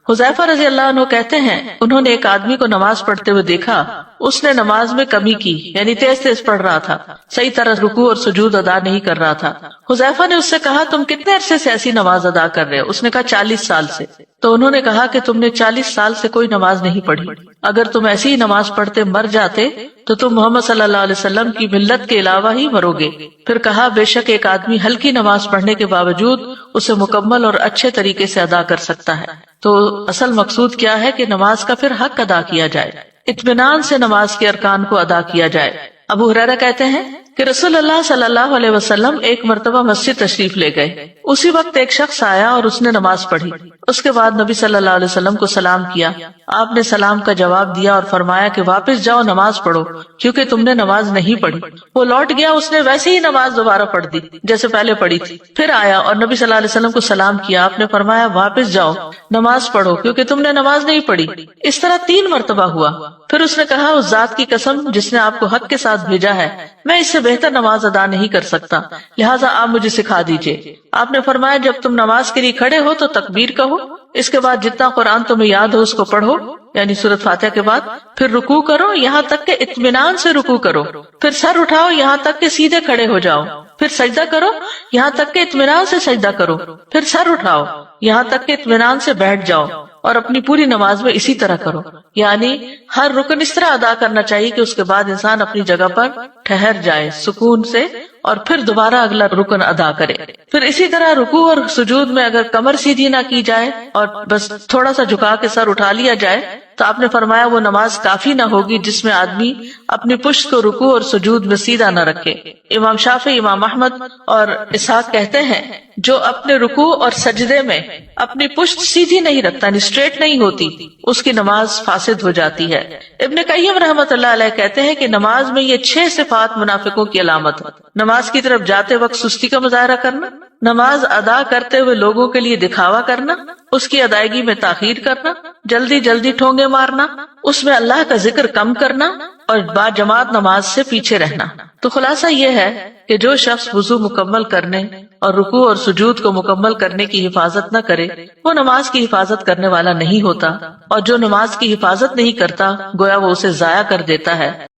حذیفہ رضی اللہ عنہ کہتے ہیں انہوں نے ایک آدمی کو نماز پڑھتے ہوئے دیکھا، اس نے نماز میں کمی کی، یعنی تیز تیز پڑھ رہا تھا، صحیح طرح رکوع اور سجود ادا نہیں کر رہا تھا۔ حذیفہ نے اس سے کہا تم کتنے عرصے سے ایسی نماز ادا کر رہے ہو؟ اس نے کہا 40 سال سے۔ تو انہوں نے کہا کہ تم نے 40 سال سے کوئی نماز نہیں پڑھی، اگر تم ایسی ہی نماز پڑھتے مر جاتے تو تم محمد صلی اللہ علیہ وسلم کی ملت کے علاوہ ہی مرو گے۔ پھر کہا بے شک ایک آدمی ہلکی نماز پڑھنے کے باوجود اسے مکمل اور اچھے طریقے سے ادا کر سکتا ہے۔ تو اصل مقصود کیا ہے کہ نماز کا پھر حق ادا کیا جائے، اطمینان سے نماز کے ارکان کو ادا کیا جائے۔ ابو ہریرہ کہتے ہیں کہ رسول اللہ صلی اللہ علیہ وسلم ایک مرتبہ مسجد تشریف لے گئے، اسی وقت ایک شخص آیا اور اس نے نماز پڑھی، اس کے بعد نبی صلی اللہ علیہ وسلم کو سلام کیا، آپ نے سلام کا جواب دیا اور فرمایا کہ واپس جاؤ نماز پڑھو کیونکہ تم نے نماز نہیں پڑھی۔ وہ لوٹ گیا، اس نے ویسے ہی نماز دوبارہ پڑھ دی جیسے پہلے پڑھی تھی، پھر آیا اور نبی صلی اللہ علیہ وسلم کو سلام کیا، آپ نے فرمایا واپس جاؤ نماز پڑھو کیونکہ تم نے نماز نہیں پڑھی۔ اس طرح 3 مرتبہ ہوا۔ پھر اس نے کہا اس ذات کی قسم جس نے آپ کو حق کے ساتھ بھیجا ہے، میں اس سے بہتر نماز ادا نہیں کر سکتا، لہٰذا آپ مجھے سکھا دیجئے۔ آپ نے فرمایا جب تم نماز کے لیے کھڑے ہو تو تکبیر کہو، اس کے بعد جتنا قرآن تمہیں یاد ہو اس کو پڑھو، یعنی سورۃ فاتحہ کے بعد، پھر رکوع کرو یہاں تک کہ اطمینان سے رکوع کرو، پھر سر اٹھاؤ یہاں تک کہ سیدھے کھڑے ہو جاؤ، پھر سجدہ کرو یہاں تک کہ اطمینان سے سجدہ کرو، پھر سر اٹھاؤ یہاں تک کہ اطمینان سے بیٹھ جاؤ، اور اپنی پوری نماز میں اسی طرح کرو۔ یعنی ہر رکن اس طرح ادا کرنا چاہیے کہ اس کے بعد انسان اپنی جگہ پر ٹھہر جائے سکون سے، اور پھر دوبارہ اگلا رکن ادا کرے۔ پھر اسی طرح رکوع اور سجود میں اگر کمر سیدھی نہ کی جائے اور بس تھوڑا سا جھکا کے سر اٹھا لیا جائے تو آپ نے فرمایا وہ نماز کافی نہ ہوگی جس میں آدمی اپنی پشت کو رکوع اور سجود میں سیدھا نہ رکھے۔ امام شافعی، امام احمد اور اسحاق کہتے ہیں جو اپنے رکوع اور سجدے میں اپنی پشت سیدھی نہیں رکھتا، یعنی اسٹریٹ نہیں ہوتی، اس کی نماز فاسد ہو جاتی ہے۔ ابن قیم رحمۃ اللہ علیہ کہتے ہیں کہ نماز میں یہ 6 صفات منافقوں کی علامت ہے: نماز کی طرف جاتے وقت سستی کا مظاہرہ کرنا، نماز ادا کرتے ہوئے لوگوں کے لیے دکھاوا کرنا، اس کی ادائیگی میں تاخیر کرنا، جلدی جلدی ٹھونگے مارنا، اس میں اللہ کا ذکر کم کرنا، اور با جماعت نماز سے پیچھے رہنا۔ تو خلاصہ یہ ہے کہ جو شخص وضو مکمل کرنے اور رکوع اور سجود کو مکمل کرنے کی حفاظت نہ کرے وہ نماز کی حفاظت کرنے والا نہیں ہوتا، اور جو نماز کی حفاظت نہیں کرتا گویا وہ اسے ضائع کر دیتا ہے۔